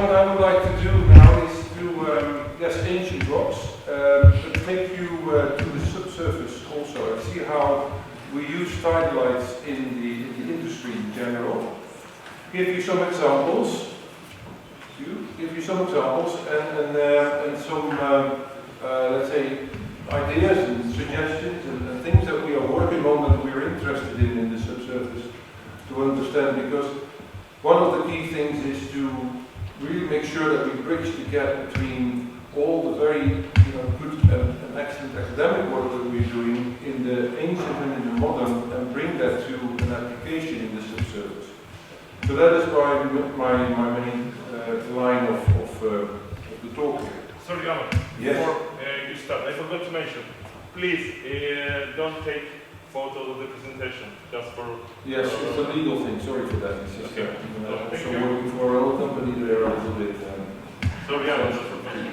what I would like to do now is to, yes, ancient rocks, but take you to the subsurface also and see how we use tidalites in the industry in general. Give you some examples. And some, let's say, ideas and suggestions and things that we are working on that we are interested in the subsurface to understand, because one of the key things is to really make sure that we bridge the gap between all the very good and excellent academic work that we're doing in the ancient and in the modern, and bring that to an application in the subsurface. So that is my main line of the talk here. Sorry, Alan. Yes. Before you start, I forgot to mention, please don't take photos of the presentation, just for... Yes, it's a legal thing, sorry for that. It's just, Okay. Also working for our own company, they are a little bit... Sorry, Alan, that's for me.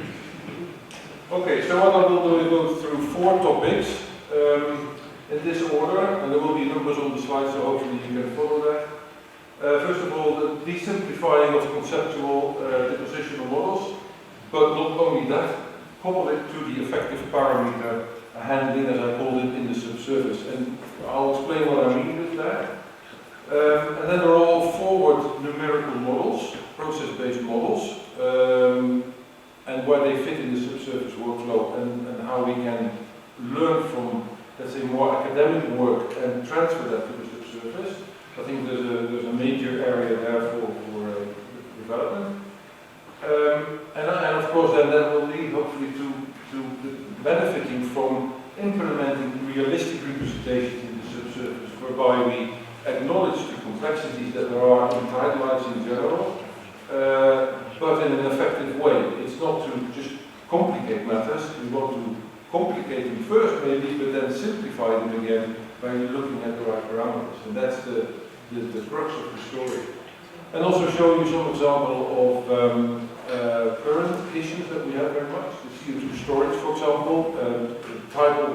Okay, so what I will do is go through 4 topics in this order, and there will be numbers on the slide, so hopefully you can follow that. First of all, the desimplifying of conceptual depositional models, but not only that, couple it to the effective parameter handling, as I called it, in the subsurface. And I'll explain what I mean with that. And then there are all forward numerical models, process-based models, and where they fit in the subsurface workflow, and how we can learn from, let's say, more academic work and transfer that to the subsurface. I think there's a major area there for development. And of course then that will lead hopefully to benefiting from implementing realistic representations in the subsurface, whereby we acknowledge the complexities that there are in tidalites in general, but in an effective way. It's not to just complicate matters. We want to complicate them first maybe, but then simplify them again by looking at the right parameters. And that's the crux of the story. And also show you some example of current issues that we have very much. The CO2 storage, for example, tidal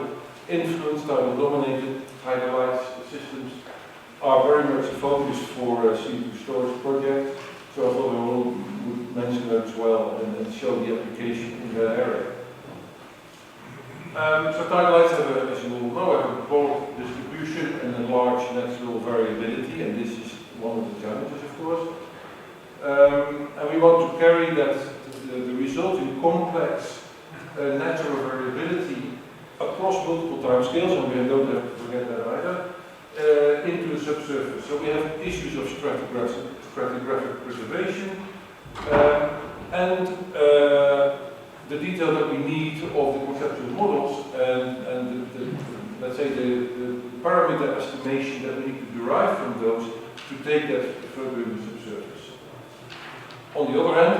influence, tidal dominated tidalites systems are very much a focus for CO2 storage projects. So I thought I would mention that as well and show the application in that area. So tidalites have, as you all know, have a broad distribution and a large natural variability, and this is one of the challenges, of course. And we want to carry that the resulting complex natural variability across multiple time scales, and we don't have to forget that either, into the subsurface. So we have issues of stratigraphic preservation and the detail that we need of the conceptual models and let's say the parameter estimation that we need to derive from those to take that further in the subsurface. On the other hand,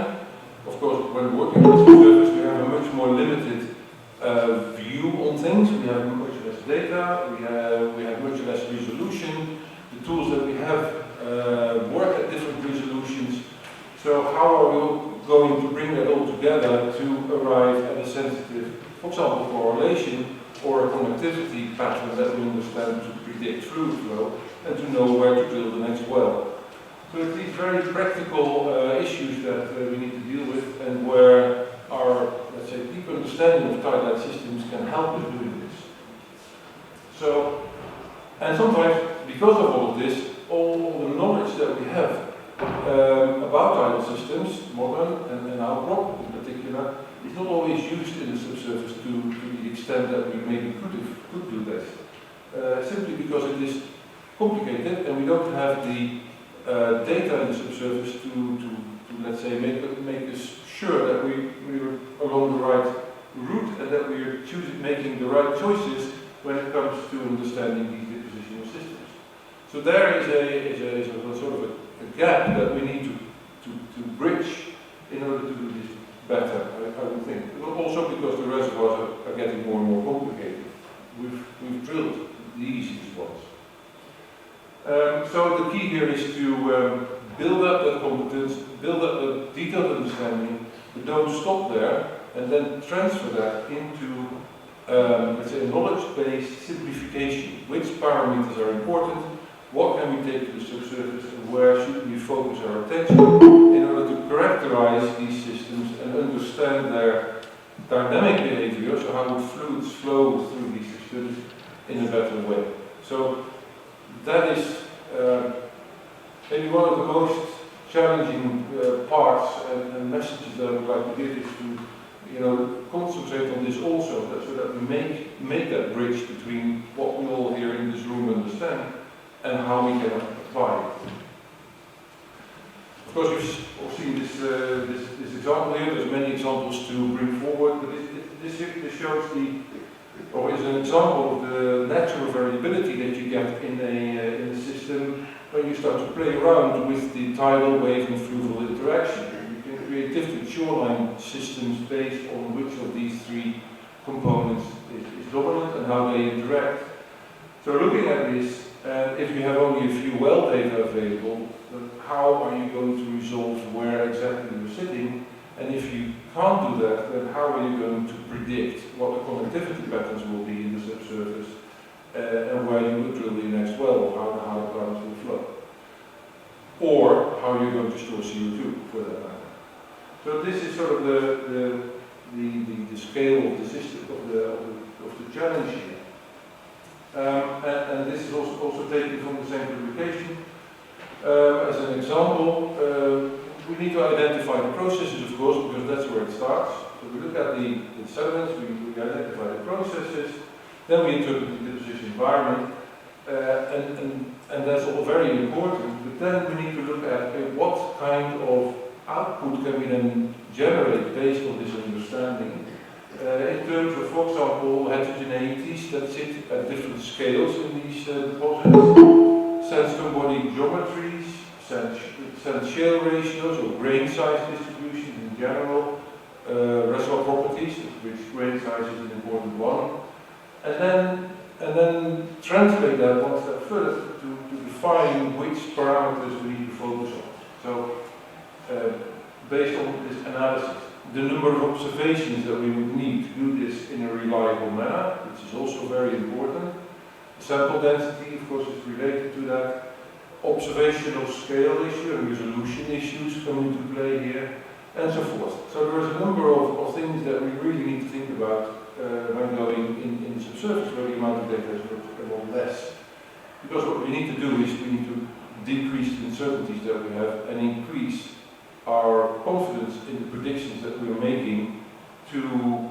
of course, when working on the subsurface, we have a much more limited view on things. We have much less data, we have much less resolution. The tools that we have work at different resolutions. So how are we going to bring that all together to arrive at a sensitive, for example, correlation or a connectivity pattern that we understand to predict fluid flow and to know where to drill the next well? So it's these very practical issues that we need to deal with, and where our, let's say, deep understanding of tidalite systems can help us doing this. So, and sometimes, because of all of this, all the knowledge that we have about tidal systems, modern and our rock in particular, is not always used in the subsurface to the extent that we maybe could do that. Simply because it is complicated and we don't have the data in the subsurface to let's say, make us sure that we're along the right route and that we're making the right choices when it comes to understanding these depositional systems. So there is a sort of a gap that we need to bridge in order to do this better, I would think. But also because the reservoirs are getting more and more complicated. We've drilled the easiest ones. So the key here is to build up that competence, build up the detailed understanding, but don't stop there, and then transfer that into, let's say, a knowledge-based simplification. Which parameters are important, what can we take to the subsurface, and where should we focus our attention in order to characterize dynamic behavior, so how would fluids flow through these systems in a better way. So that is maybe one of the most challenging parts and messages that I would like to give is to concentrate on this also, so that we make that bridge between what we all here in this room understand and how we can apply it. Of course, we've all seen this example here. There's many examples to bring forward, but this shows or is an example of the natural variability that you get in a system when you start to play around with the tidal, wave, and fluvial interaction. You can create different shoreline systems based on which of these three components is dominant and how they interact. So looking at this, if you have only a few well data available, then how are you going to resolve where exactly you're sitting? And if you can't do that, then how are you going to predict what the connectivity patterns will be in the subsurface and where you would drill the next well, how the currents will flow? Or how you're going to store CO2 for that matter. So this is sort of the scale of the system, of the challenge here. And this is also taken from the same publication. As an example, we need to identify the processes, of course, because that's where it starts. So we look at the sediments, we identify the processes, then we interpret the deposition environment, and that's all very important. But then we need to look at what kind of output can we then generate based on this understanding. In terms of, for example, heterogeneities that sit at different scales in these deposits, sandstone body geometries, sand shale ratios or grain size distributions in general, reservoir properties, which grain size is an important one, and then translate that one step further to define which parameters we need to focus on. So, based on this analysis, the number of observations that we would need to do this in a reliable manner, which is also very important. Sample density, of course, is related to that. Observational scale issue and resolution issues come into play here, and so forth. So there is a number of things that we really need to think about when going in the subsurface, where the amount of data is a lot less. Because what we need to do is we need to decrease the uncertainties that we have and increase our confidence in the predictions that we are making to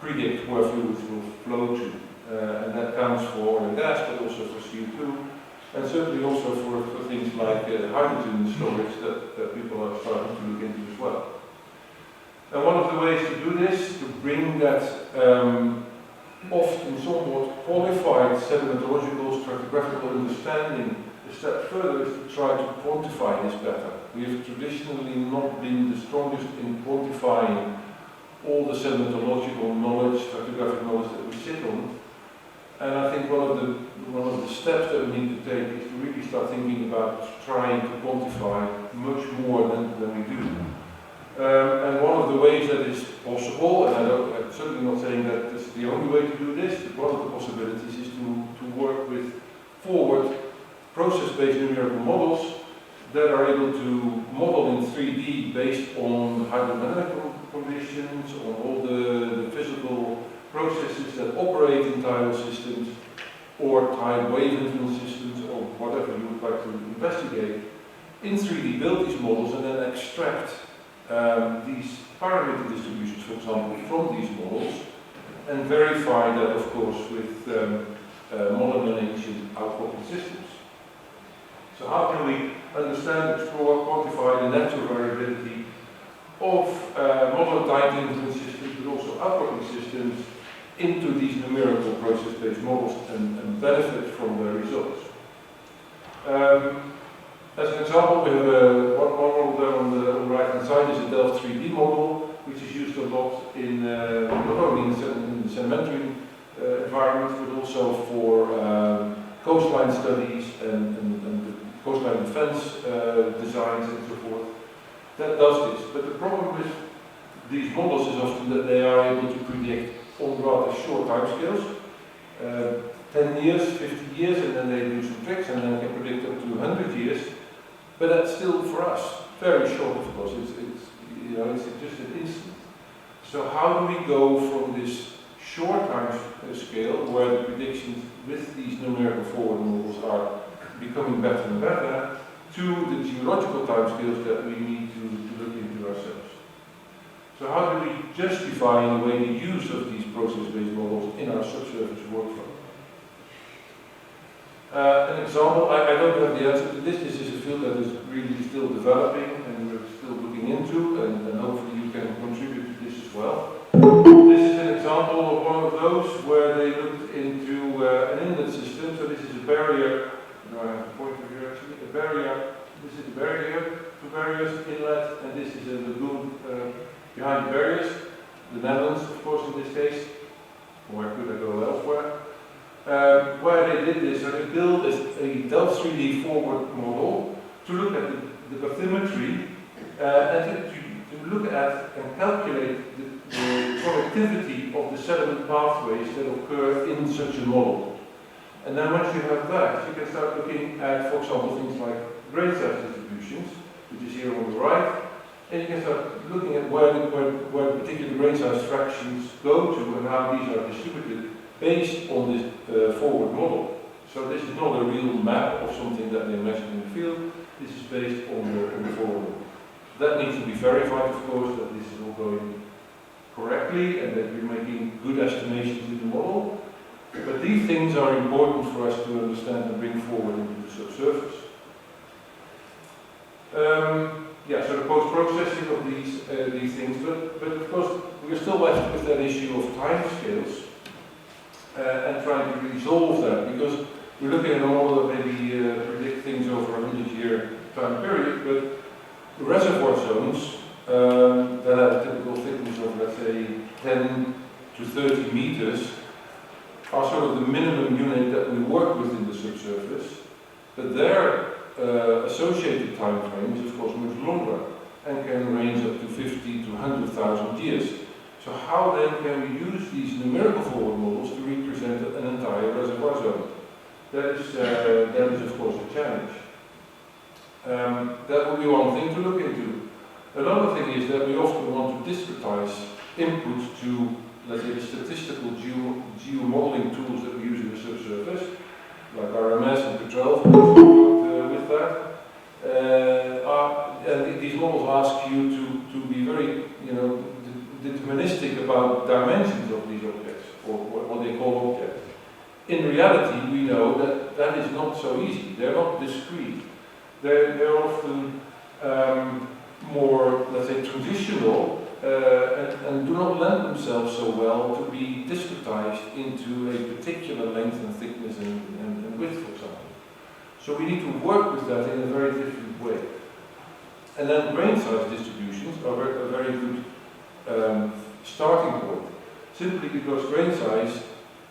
predict where fluids will flow to. And that counts for oil and gas, but also for CO2. And certainly also for things like hydrogen storage that people are starting to look into as well. And one of the ways to do this, to bring that often somewhat qualified sedimentological, stratigraphical understanding a step further, is to try to quantify this better. We have traditionally not been the strongest in quantifying all the sedimentological knowledge, stratigraphic knowledge that we sit on. And I think one of the steps that we need to take is to really start thinking about trying to quantify much more than we do. And one of the ways that is possible, and I'm certainly not saying that this is the only way to do this, but one of the possibilities is to work with forward process-based numerical models that are able to model in 3D based on hydrodynamic conditions, on all the physical processes that operate in tidal systems or tidal wave influence systems or whatever you would like to investigate, in 3D build these models and then extract these parameter distributions, for example, from these models and verify that, of course, with modern and ancient outcropping systems. So how can we understand, explore, quantify the natural variability of modern tidal influence systems, but also outcropping systems, into these numerical process-based models and benefit from their results. As an example, we have one model there on the right-hand side is a Delft 3D model, which is used a lot in not only in the sedimentary environment, but also for coastline studies and the coastline defense designs and so forth. That does this. But the problem with these models is often that they are able to predict on rather short timescales, 10 years, 50 years, and then they do some tricks and then can predict up to 100 years. But that's still, for us, very short, of course. It's just an instant. So how do we go from this short time scale, where the predictions with these numerical forward models are becoming better and better, to the geological timescales that we need to look into ourselves? So how do we justify in a way the use of these process-based models in our subsurface workflow? An example, I don't have the answer to this. This is a field that is really still developing and we're still looking into, and hopefully you can contribute to this as well. This is an example of one of those where they looked into an inlet system. So this is a barrier. No, I have a pointer here actually. A barrier. This is the barrier, two barriers, inlet, and this is a lagoon behind the barriers. The Netherlands, of course, in this case. Where could I go elsewhere? Where they did this, so they built a Delft 3D forward model to look at the bathymetry and to look at and calculate the productivity of the sediment pathways that occur in such a model. And then once you have that, you can start looking at, for example, things like grain size distributions, which is here on the right, and you can start looking at where particular grain size fractions go to and how these are distributed based on this forward model. So this is not a real map of something that they measured in the field. This is based on the forward model. That needs to be verified, of course, that this is all going correctly and that we're making good estimations in the model. But these things are important for us to understand and bring forward into the subsurface. So the post-processing of these things, but of course we're still left with that issue of time scales. And trying to resolve that, because we're looking at a model that maybe predict things over a 100-year time period, but the reservoir zones that have a typical thickness of, let's say, 10 to 30 meters are sort of the minimum unit that we work with in the subsurface, but their associated time frame is of course much longer and can range up to 50 to 100,000 years. So how then can we use these numerical forward models to represent an entire reservoir zone? That is of course a challenge. That would be one thing to look into. Another thing is that we often want to discretize inputs to, let's say, the statistical geomodeling tools that we use in the subsurface, like RMS and Petrel, with that. And these models ask you to be very, deterministic about dimensions of these objects, or what they call objects. In reality, we know that that is not so easy. They're not discrete. They're often more, let's say, traditional and do not lend themselves so well to be discretized into a particular length and thickness and width, for example. So we need to work with that in a very different way. And then grain size distributions are a very good starting point, simply because grain size,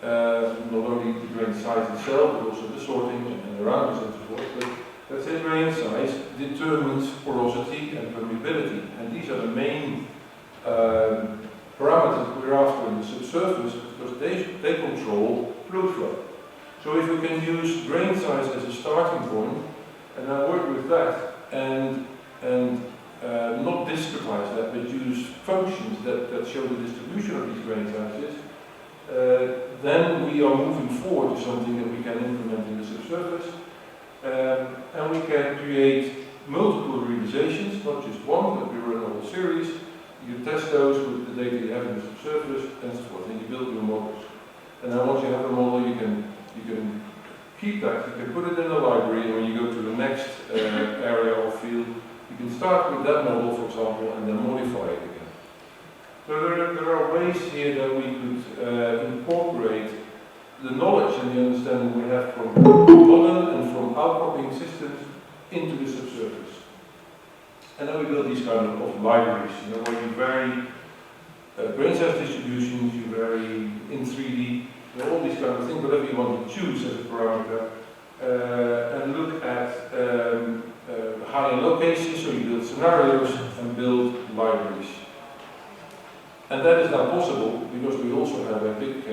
not only the grain size itself, but also the sorting and the roundness and so forth, but let's say grain size determines porosity and permeability, and these are the main parameters we're after in the subsurface because they control fluid flow. So if we can use grain size as a starting point and then work with that and not discretize that, but use functions that show the distribution of these grain sizes, then we are moving forward to something that we can implement in the subsurface, and we can create multiple realizations, not just one, but we run a whole series. You test those with the data you have in the subsurface and so forth, and you build your models. And then once you have a model, you can keep that, you can put it in a library, and when you go to the next area or field, you can start with that model, for example, and then modify it again. So there are ways here that we could incorporate the knowledge and the understanding we have from modern and from outcropping systems into the subsurface. And then we build these kind of libraries, where you vary grain size distributions, you vary in 3D, all these kind of things, whatever you want to choose as a parameter, and look at high and low cases, so you build scenarios and build libraries. And that is now possible because we also have a big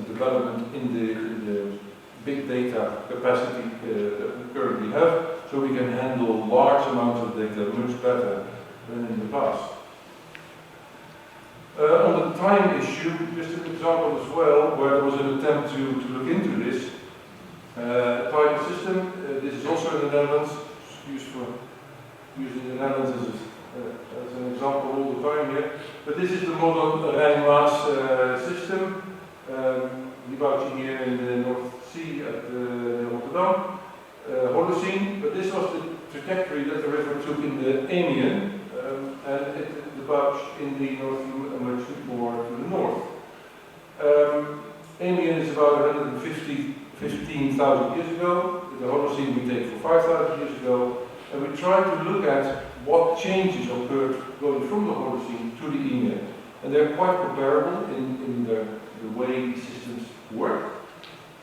development in the big data capacity that we currently have, so we can handle large amounts of data much better than in the past. On the time issue, just an example as well, where there was an attempt to look into this. Tidal system, this is also in the Netherlands, used in the Netherlands as an example all the time here. But this is the modern Rijn-Maas system, debugging here in the North Sea at Rotterdam, Holocene. But this was the trajectory that the river took in the Amiens, and it debouched in the North Sea much more to the north. Amiens is about 15,000 years ago. The Holocene we take for 5,000 years ago. And we try to look at what changes occurred going from the Holocene to the Amiens. And they're quite comparable in the way these systems work.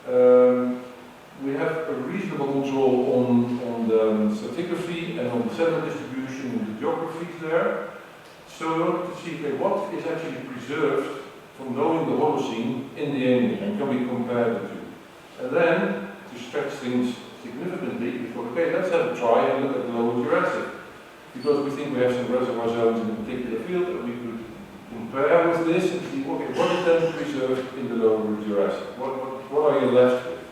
We have a reasonable control on the stratigraphy and on the sediment distribution and the geographies there. So in order to see, okay, what is actually preserved from knowing the Holocene in the Amiens, and can we compare the two? And then, to stretch things significantly, we thought, okay, let's have a try and look at the Lower Jurassic. Because we think we have some reservoir zones in a particular field that we could compare with this and see, okay, what is then preserved in the Lower Jurassic? What are you left with?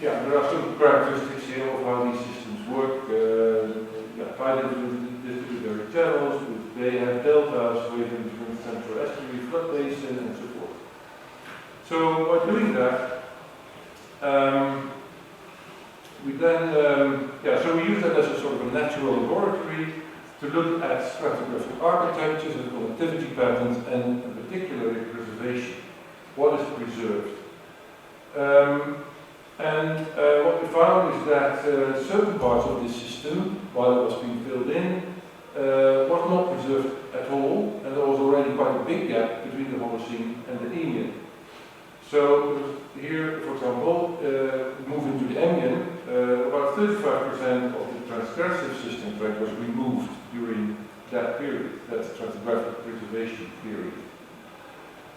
Yeah, there are some characteristics here of how these systems work. Tidal distributed channels, they have deltas within different central estuary, flood basin, and so forth. So by doing that, we then, so we use that as a sort of a natural laboratory to look at stratigraphic architectures and connectivity patterns, and in particular preservation. What is preserved? What we found is that certain parts of this system, while it was being filled in, was not preserved at all, and there was already quite a big gap between the Holocene and the Amiens. So here, for example, moving to the Amiens, about 35% of the transgressive system track was removed during that period, that stratigraphic preservation period.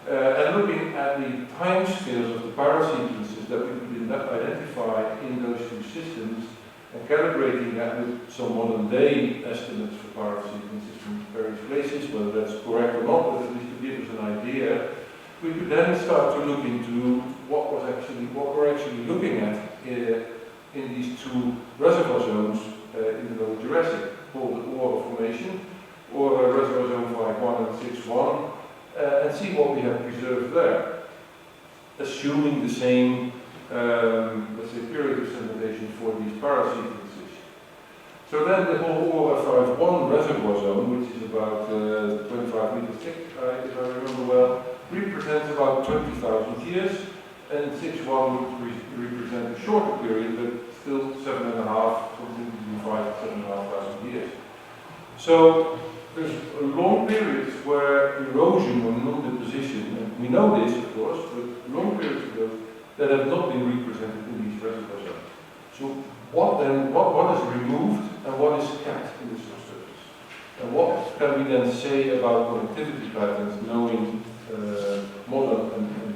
And looking at the time scales of the parasequences that we could identify in those two systems, and calibrating that with some modern day estimates for parasequences from various places, whether that's correct or not, but at least to give us an idea, we could then start to look into what we're actually looking at in these two reservoir zones in the Lower Jurassic, called the Ore Formation, or reservoir zone 5.1 and 6.1. And see what we have preserved there, assuming the same, let's say, period of sedimentation for these parasequences. So then the whole Ora 5.1 reservoir zone, which is about 25 meters thick, if I remember well, represents about 20,000 years, and 6.1 would represent a shorter period, but still 7.5, something between 5 and 7,500 years. So there's long periods where erosion or non-deposition, and we know this of course, but long periods of those that have not been represented in these reservoir zones. So what is removed and what is kept in the subsurface? And what can we then say about connectivity patterns knowing modern and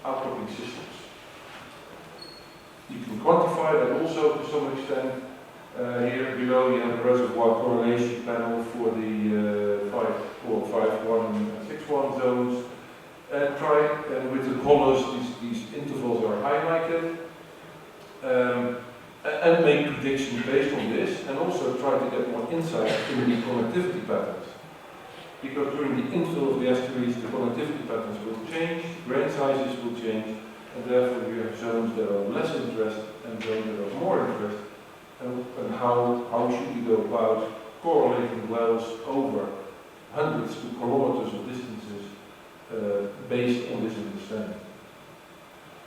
outcropping systems? You can quantify that also to some extent. Here below you have a reservoir correlation panel for the 5.1 and 6.1 zones. And with the colors, these intervals are highlighted. And make predictions based on this, and also try to get more insight in the connectivity patterns. Because during the infill of the estuaries, the connectivity patterns will change, grain sizes will change, and therefore you have zones that are less interest and zones that are more interest. And how should we go about correlating wells over hundreds to kilometers of distances based on this understanding.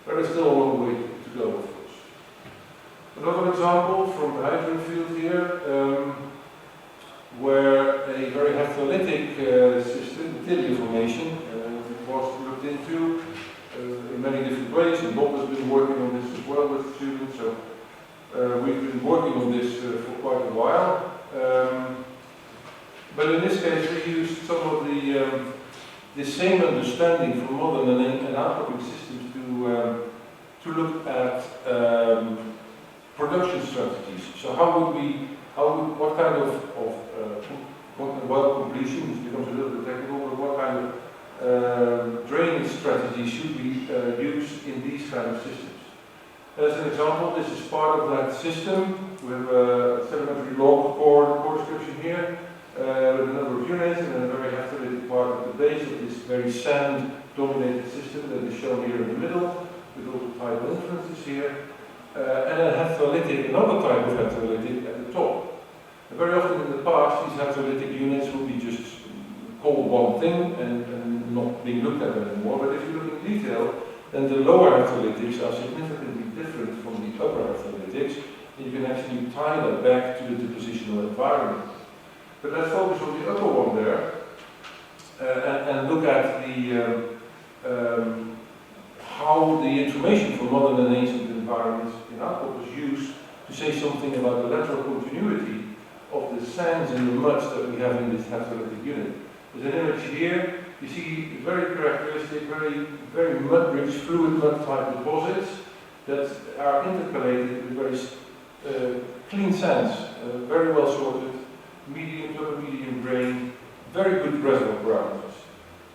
There is still a long way to go, of course. Another example from the hydrogen field here, where a very heptalytic system, the Tidal formation, was looked into in many different ways, and Bob has been working on this as well with students. So we've been working on this for quite a while, but in this case we used some of the same understanding from modern and outcropping systems to look at production strategies. So what kind of well completion, this becomes kind of systems. As an example, this is part of that system with a sedimentary log core description here, with a number of units and a very haptolytic part at the base of this very sand-dominated system that is shown here in the middle, with all the tidal influences here, and a haptolytic, another type of haptolytic at the top. And very often in the past, these haptolytic units will be just called one thing and not being looked at anymore, but if you look in detail, then the lower haptolytics are significantly different from the upper haptolytics, and you can actually tie that back to the depositional environment. But let's focus on the upper one there, and look at the how the information from modern and ancient environments in our was used to say something about the lateral continuity of the sands and the muds that we have in this haptolytic unit. There's an image here. You see very characteristic, very mud-rich, fluid mud-type deposits that are intercalated with very clean sands, very well sorted, medium to upper medium grain, very good reservoir parameters.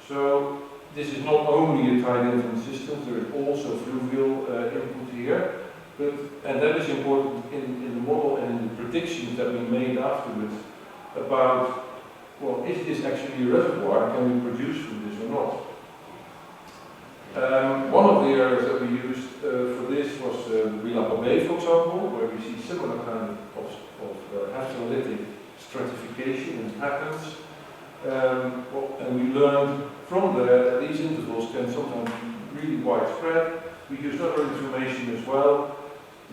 So this is not only a tidal influence system, there is also fluvial input here, and that is important in the model and in the predictions that we made afterwards about, well, is this actually a reservoir? Can we produce from this or not? One of the areas that we used for this was Allard Bay, for example, where we see similar kind of haptolytic stratification and patterns. And we learned from there that these intervals can sometimes be really widespread. We used other information as well.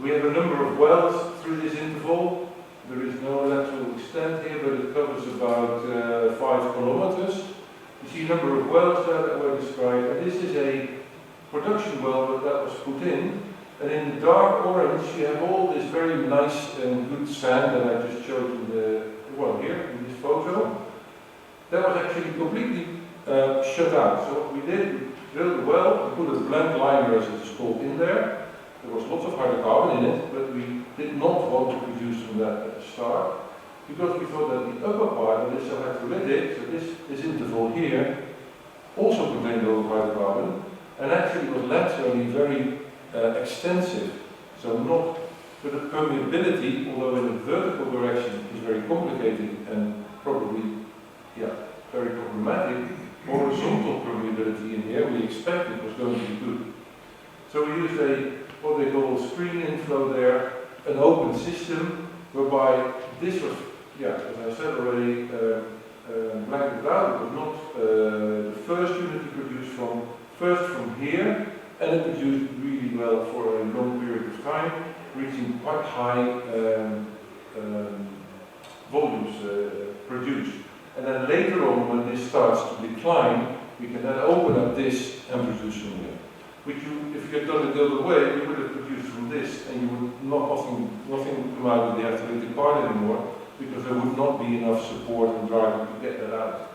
We have a number of wells through this interval. There is no lateral extent here, but it covers about 5 kilometers. You see a number of wells there that were described, and this is a production well that was put in. And in the dark orange, you have all this very nice and good sand that I just showed in the, well, here in this photo. That was actually completely shut out. So what we did, we drilled a well and put a blend liner, as it's called, in there. There was lots of hydrocarbon in it, but we did not want to produce from that at the start, because we thought that the upper part of this hydrolytic, so this interval here, also contained a lot of hydrocarbon, and actually was laterally very extensive. So not with the permeability, although in the vertical direction is very complicated and probably, very problematic. Horizontal permeability in here, we expected was going to be good. So we used what they call screen inflow there, an open system, whereby this was, as I said already, blanketed out. It was not the first unit to produce from here, and it produced really well for a long period of time, reaching quite high volumes produced. And then later on, when this starts to decline, we can then open up this and produce from here. Which if you had done it the other way, you would have produced from this, and you would nothing would come out of the haptolytic part anymore, because there would not be enough support and driving to get that out.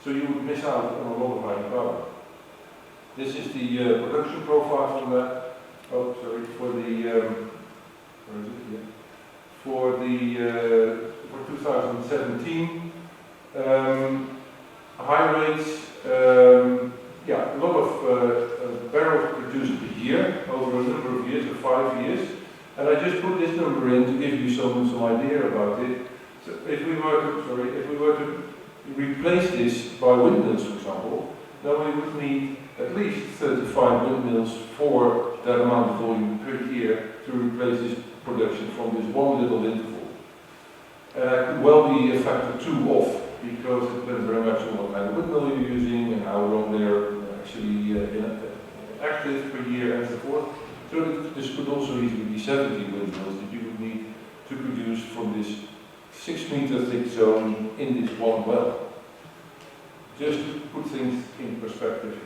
So you would miss out on a lot of hydrocarbon. This is the production profile from that. Oh, sorry, for the where is it here? For 2017, high rates. A lot of barrels produced per year over a number of years, of 5 years, and I just put this number in to give you some idea about it. So if we were to replace this by windmills, for example, then we would need at least 35 windmills for that amount of volume per year to replace this production from this one little interval. Could well be a factor 2 off, because it depends very much on what kind of windmill you're using and how long they're actually active per year and so forth. So this could also easily be 70 windmills that you would need to produce from this 6-meter thick zone in this one well. Just to put things in perspective.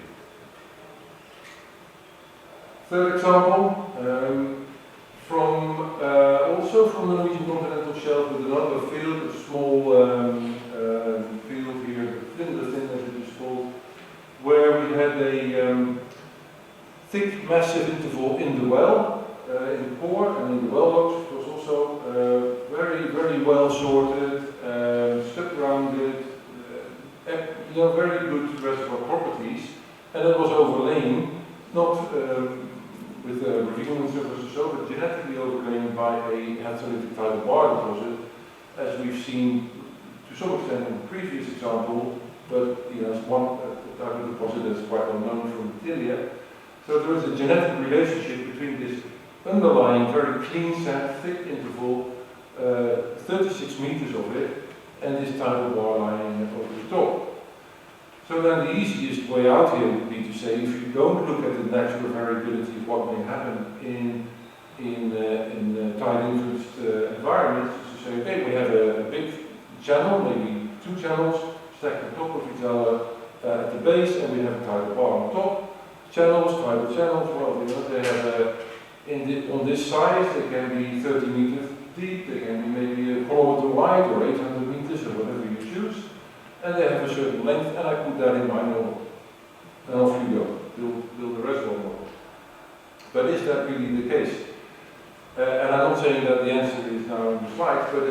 Third example, also from the Norwegian continental shelf with another field, a small field here, the thin as it is called, where we had a thick, massive interval in the well, in the core and in the well logs. It was also very, very well sorted, sub-rounded, very good reservoir properties, and it was overlain, not with mesolytic tidal bar deposit, as we've seen to some extent in the previous example, but it's one type of deposit that's quite well known from Tilia. So there is a genetic relationship between this underlying very clean sand, thick interval, 36 meters of it, and this tidal bar lying over the top. So then the easiest way out here would be to say, if you don't look at the natural variability of what may happen in tide-influenced environments, is to say, okay, we have a big channel, maybe two channels, stacked on top of each other at the base, and we have a tidal bar on top. Channels, tidal channels, well, they have on this size, they can be 30 meters deep, they can be maybe a kilometer wide or 800 meters or whatever you choose, and they have a certain length, and I put that in my model. And off you go, build the reservoir model. But is that really the case? And I'm not saying that the answer is now in the slides, but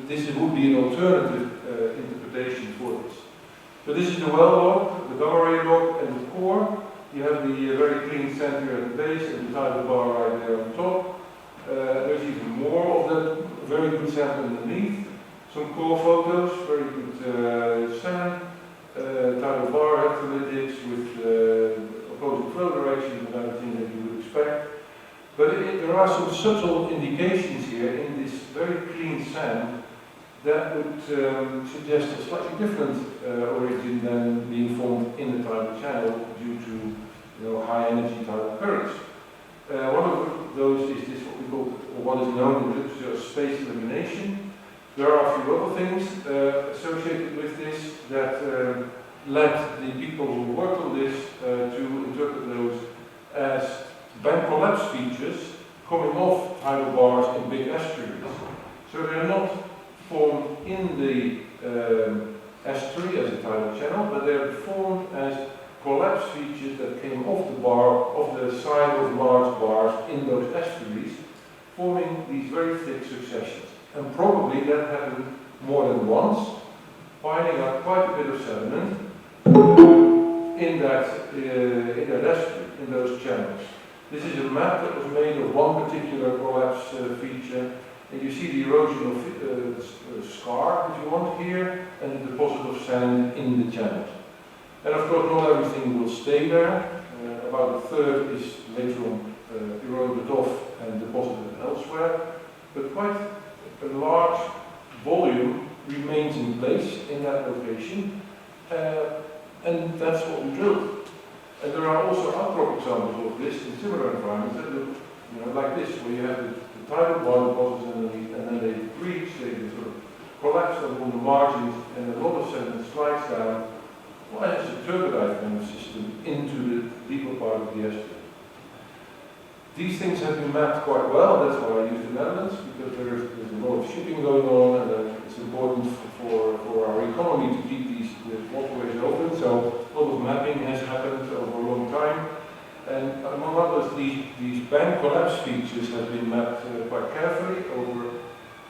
this would be an alternative interpretation for this. So this is the well log, the gamma ray log, and the core. You have the very clean sand here at the base and the tidal bar right there on top. There's even more of that very good sand underneath. Some core photos, very good sand, tidal bar electrolytics with opposing flow directions and everything that you would expect. But there are some subtle indications here in this very clean sand that would suggest a slightly different origin than being formed in the tidal channel due to high energy tidal currents. One of those is this what we call, or what is known in literature as space elimination. There are a few other things associated with this that led the people who worked on this to interpret those as bank collapse features coming off tidal bars in big estuaries. So they're not formed in the estuary as a tidal channel, but they're formed as collapse features that came off the bar, off the side of large bars in those estuaries, forming these very thick successions. And probably that happened more than once, piling up quite a bit of sediment in that estuary, in those channels. This is a map that was made of one particular collapse feature, and you see the erosion of scar, if you want, here, and the deposit of sand in the channels. And of course, not everything will stay there. About a third is later on eroded off and deposited elsewhere, but quite a large volume remains in place in that location, and that's what we drilled. And there are also outcrop examples of this in similar environments that look like this, where you have the tidal bar deposits underneath, and then they breach, they sort of collapse along the margins, and a lot of sediment slides down, well, as a turbidite kind of system, into the deeper part of the estuary. These things have been mapped quite well, that's why I use the Netherlands, because there's a lot of shipping going on, and it's important for our economy to keep these waterways open, so a lot of mapping has happened over a long time. And among others, these bank collapse features have been mapped quite carefully over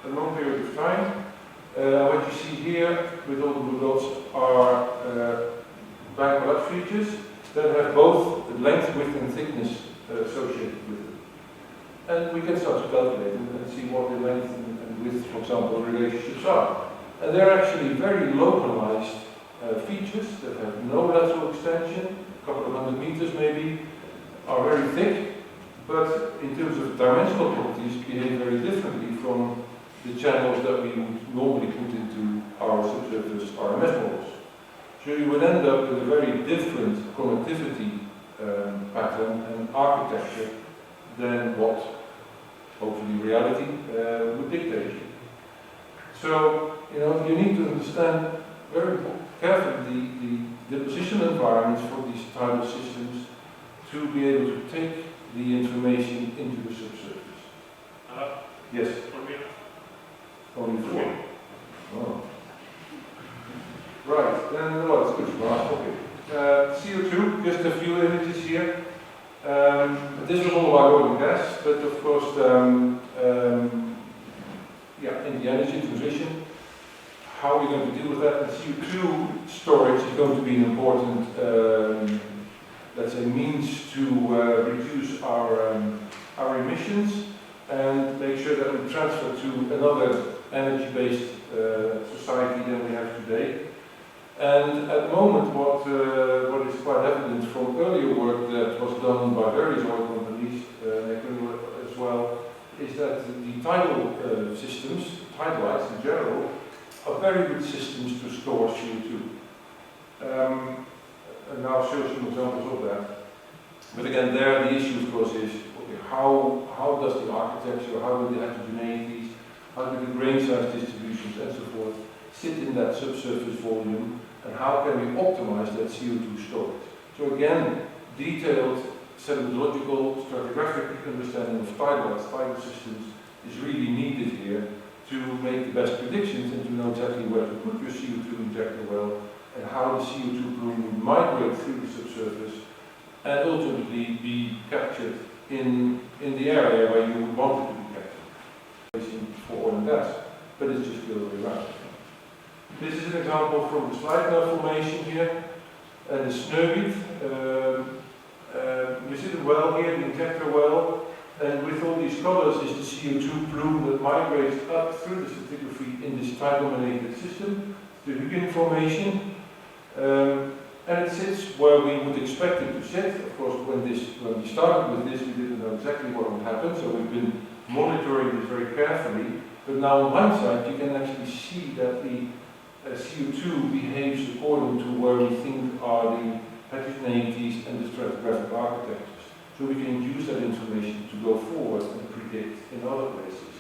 a long period of time. What you see here with all the blue dots are bank collapse features that have both length, width and thickness associated with them. And we can start to calculate and see what the length and width, for example, relationships are. And they're actually very localized features that have no lateral extension, a couple of 100 meters maybe, are very thick, but in terms of dimensional properties behave very differently from the channels that we would normally put into our subsurface RMS models. So you would end up with a very different connectivity pattern and architecture than what hopefully reality would dictate. So you need to understand very carefully the depositional environments for these tidal systems to be able to take the information into the subsurface. Yes? Only 4. Oh. Right, then what is good for last topic? CO2, just a few images here. This was all about oil and gas, but of course, in the energy transition, how are we going to deal with that? And CO2 storage is going to be an important, let's say, means to reduce our emissions. and make sure that we transfer to another energy-based society than we have today. And at the moment, what is quite evident from earlier work that was done by various oil companies, Equinor as well, is that the tidal systems, Tidalites in general, are very good systems to store CO2. And I'll show some examples of that. But again, there the issue, of course, is okay, how does the architecture, how do the heterogeneities, how do the grain size distributions and so forth sit in that subsurface volume, and how can we optimize that CO2 storage? So again, detailed sedimentological, stratigraphic understanding of tidal systems is really needed here to make the best predictions and to know exactly where to put your CO2 injector well, and how the CO2 plume will migrate through the subsurface and ultimately be captured in the area where you would want it to be captured, for oil and gas, but it's just the other way around. This is an example from the Slidner formation here, and the Snøhvit. You see the well here, the injector well, and with all these colors is the CO2 plume that migrates up through the stratigraphy in this tidal-dominated system, the Hugin formation. And it sits where we would expect it to sit. Of course, when we started with this, we didn't know exactly what would happen, so we've been monitoring this very carefully. But now, in hindsight, you can actually see that the CO2 behaves according to where we think are the heterogeneities and the stratigraphic architectures. So we can use that information to go forward and predict in other places.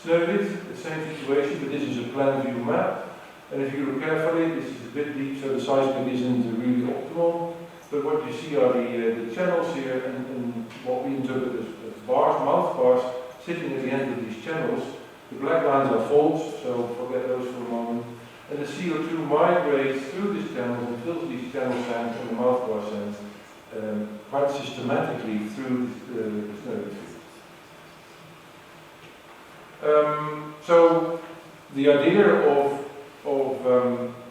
Snøhvit, the same situation, but this is a plan view map. And if you look carefully, this is a bit deep, so the seismic isn't really optimal. But what you see are the channels here, and what we interpret as bars, mouth bars, sitting at the end of these channels. The black lines are faults, so forget those for a moment. And the CO2 migrates through these channels and fills these channel sands and the mouth bar sands quite systematically through the Snøhvit. So the idea of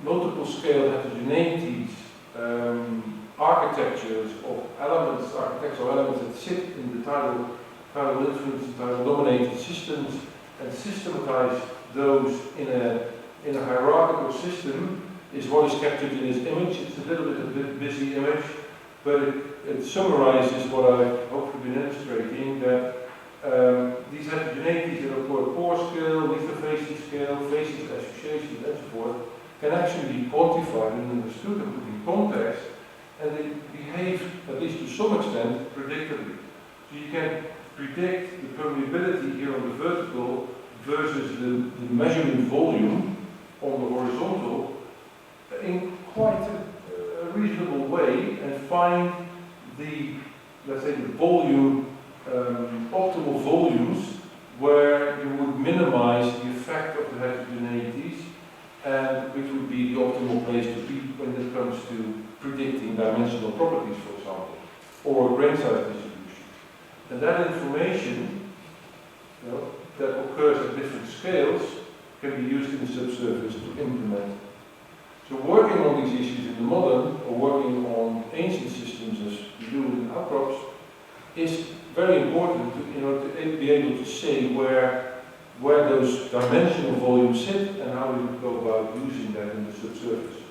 multiple scale heterogeneities, architectures of elements, architectural elements that sit in the tidal influence and tidal dominated systems, and systematize those in a hierarchical system is what is captured in this image. It's a little bit of a busy image, but it summarizes what I've hopefully been illustrating, that these heterogeneities that are called pore scale, lithophasic scale, facies, associations, and so forth, can actually be quantified and understood and put in context, and they behave, at least to some extent, predictably. So you can predict the permeability here on the vertical versus the measurement volume on the horizontal in quite a reasonable way, and find the, let's say, the volume, optimal volumes where you would minimize the effect of the heterogeneities, and which would be the optimal place to be when it comes to predicting dimensional properties, for example, or grain size distribution. And that information, that occurs at different scales, can be used in the subsurface to implement. So working on these issues in the modern, or working on ancient systems as we do in outcrops, is very important to be able to say where those dimensional volumes sit and how we would go about using that in the subsurface.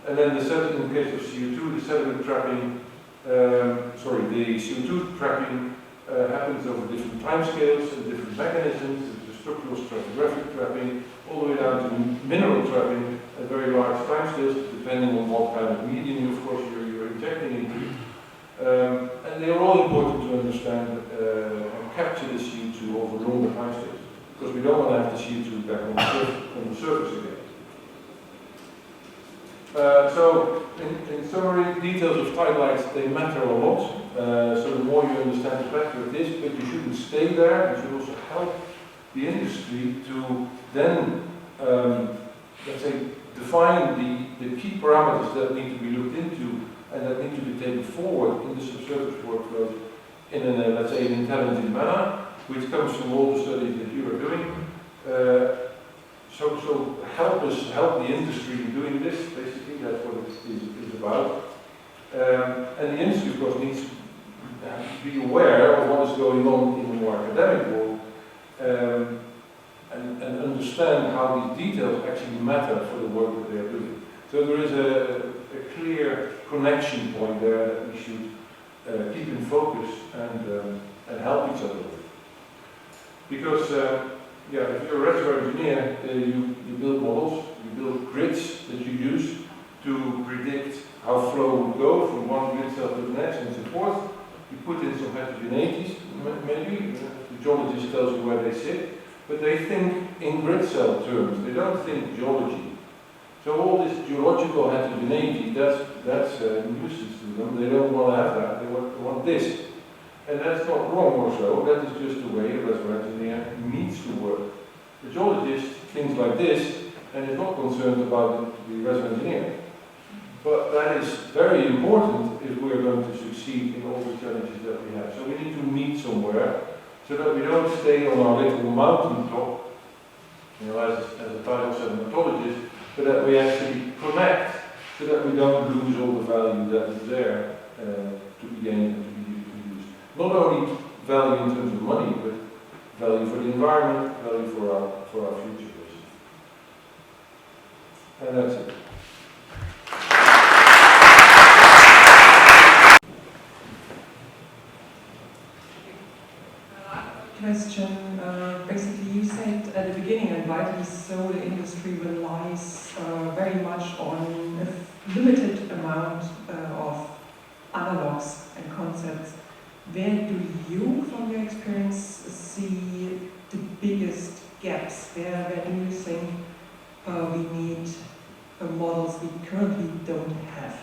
And then in the case of CO2, the sediment trapping, the CO2 trapping happens over different timescales and different mechanisms. There's the structural stratigraphic trapping, all the way down to mineral trapping at very large timescales, depending on what kind of medium, of course, you're injecting into. And they are all important to understand and capture the CO2 over longer timescales, because we don't want to have the CO2 back on the surface again. So, in summary, details of tidalites, they matter a lot. So the more you understand, the better it is, but you shouldn't stay there. You should also help the industry to then, let's say, define the key parameters that need to be looked into and that need to be taken forward in the subsurface workflows in an, let's say, an intelligent manner, which comes from all the studies that you are doing. So help the industry in doing this, basically, that's what it is about. And the industry, of course, needs to be aware of what is going on in more academic world, and understand how these details actually matter for the work that they are doing. So there is a clear connection point there that we should keep in focus and help each other with. Because if you're a reservoir engineer, you build models, you build grids that you use to predict how flow will go from one grid cell to the next and so forth. You put in some heterogeneities, maybe, the geologist tells you where they sit, but they think in grid cell terms, they don't think geology. So all this geological heterogeneity, that's a nuisance to them. They don't want to have that, they want this. And that's not wrong or so, that is just the way a reservoir engineer needs to work. The geologist thinks like this and is not concerned about the reservoir engineer. But that is very important if we are going to succeed in all the challenges that we have. So we need to meet somewhere so that we don't stay on our little mountain top, as a Tidal sedimentologist, but that we actually connect so that we don't lose all the value that is there to be gained and to be used. Not only value in terms of money, but value for the environment, value for our future. And that's it. Question. Basically, you said at the beginning, and rightly so, the industry relies very much on a limited amount of analogs and concepts. Where do you, from your experience, see the biggest gaps? Where do you think we need models we currently don't have?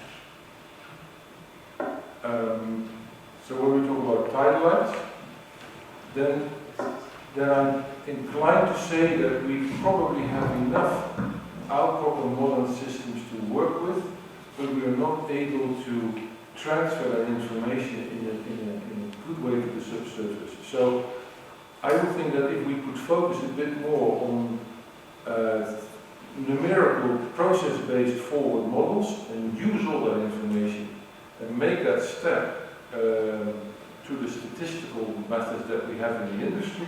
So when we talk about Tidalites, then I'm inclined to say that we probably have enough outcrop and modern systems to work with, but we are not able to transfer that information in a good way to the subsurface. So I would think that if we could focus a bit more on numerical process-based forward models and use all that information and make that step to the statistical methods that we have in the industry,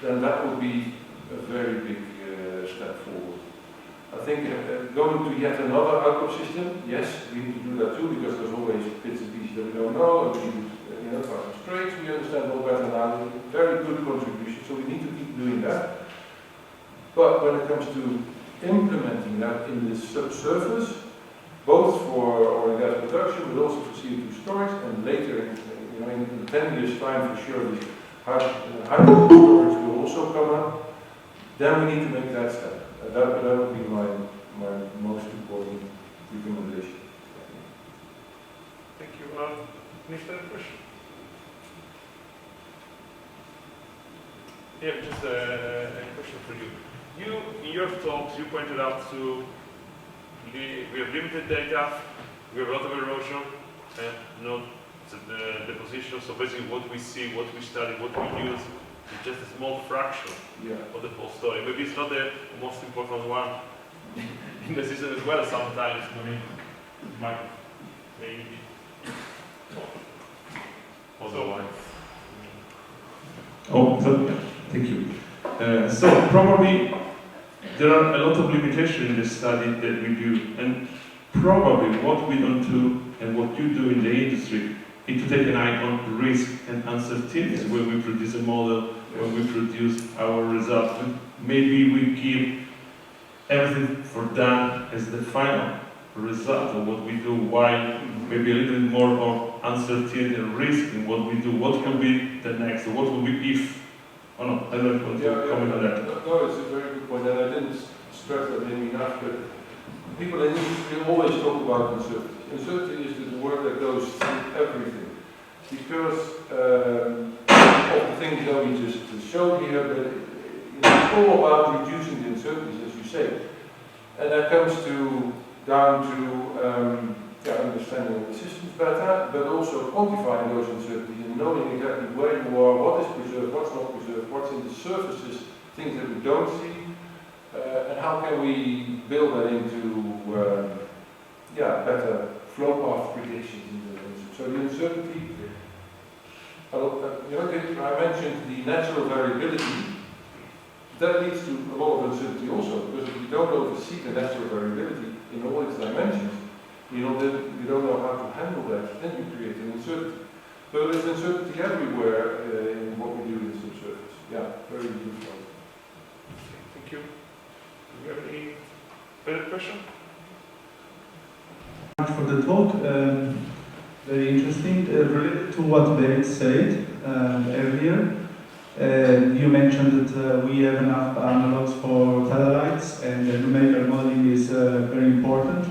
then that would be a very big step forward. I think going to yet another output system, yes, we need to do that too, because there's always bits and pieces that we don't know, and we should, find straights, we understand all better now, very good contribution, so we need to keep doing that. But when it comes to implementing that in the subsurface, both for oil and gas production, but also for CO2 storage, and later, in 10 years' time, for sure, the hydrogen storage will also come up. Then we need to make that step. That would be my most important recommendation. Thank you. Next question. Yeah, just a question for you. You, in your talks, you pointed out to we have limited data, we have a lot of erosion, not the depositional. So basically, what we see, what we study, what we use is just a small fraction of the whole story. Maybe it's not the most important one in the system as well. Sometimes, maybe. Otherwise. Thank you. So probably there are a lot of limitations in the study that we do, and probably what we don't do and what you do in the industry is to take an eye on risk and uncertainties when we produce a model, when we produce our results. Maybe we give everything for that as the final result of what we do, while maybe a little bit more of uncertainty and risk in what we do. What will be the next? What will be if? Oh no, I don't want to comment on that. No, it's a very good point, and I didn't stress that maybe enough, but people in the industry always talk about uncertainty. Uncertainty is the word that goes through everything. Because of the things that we just showed here, but it's all about reducing the uncertainties, as you say. And that comes down to understanding the systems better, but also quantifying those uncertainties and knowing exactly where you are, what is preserved, what's not preserved, what's in the surfaces, things that we don't see, and how can we build that into better flow path predictions. So the uncertainty I mentioned the natural variability. That leads to a lot of uncertainty also, because if you don't oversee the natural variability in all its dimensions, you don't know how to handle that, then you create an uncertainty. So there's uncertainty everywhere in what we do in the subsurface. Yeah, very useful. Thank you. Do you have any further question? Much for the talk. Very interesting. Related to what David said earlier, you mentioned that we have enough analogs for Tidalites, and numerical modeling is very important.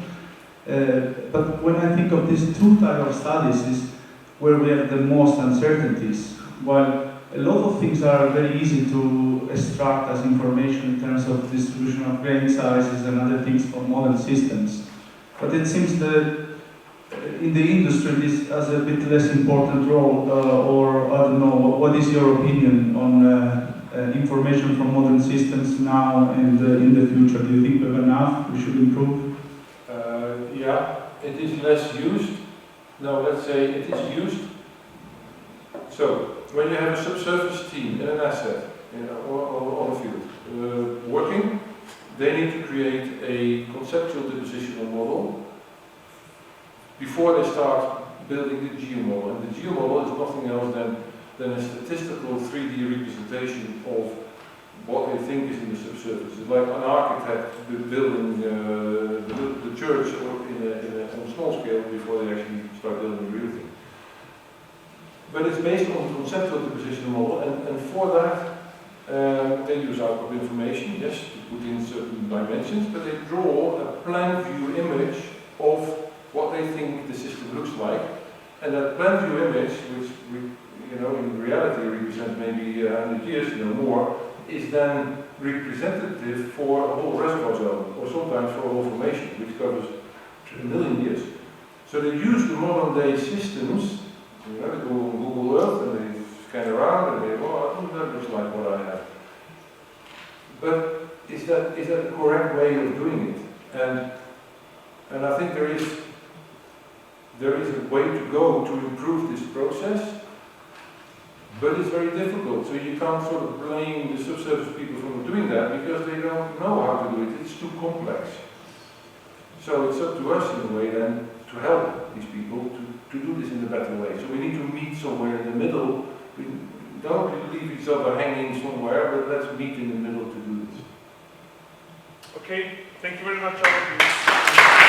But when I think of these two types of studies, is where we have the most uncertainties. While a lot of things are very easy to extract as information in terms of distribution of grain sizes and other things from model systems. But it seems that in the industry this has a bit less important role, or I don't know, what is your opinion on information from modern systems now and in the future? Do you think we have enough? We should improve? Yeah, it is less used. No, let's say it is used. So, when you have a subsurface team in an asset, or on a field, working, they need to create a conceptual depositional model before they start building the geomodel. And the geomodel is nothing else than a statistical 3D representation of what they think is in the subsurface. It's like an architect building the church on a small scale before they actually start building the real thing. But it's based on the conceptual depositional model, and for that they use output information, yes, to put in certain dimensions, but they draw a plan view image of what they think the system looks like, and that plan view image, which in reality represents maybe 100 years, more, is then representative for a whole reservoir zone, or sometimes for a whole formation, which covers 1 million years. So they use the modern day systems, they go on Google Earth and they scan around and they go, oh, that looks like what I have. But is that the correct way of doing it? And I think there is a way to go to improve this process, but it's very difficult. So you can't sort of blame the subsurface people for doing that because they don't know how to do it. It's too complex. So it's up to us in a way then to help these people to do this in a better way. So we need to meet somewhere in the middle. We don't leave each other hanging somewhere, but let's meet in the middle to do this. Okay, thank you very much all of you.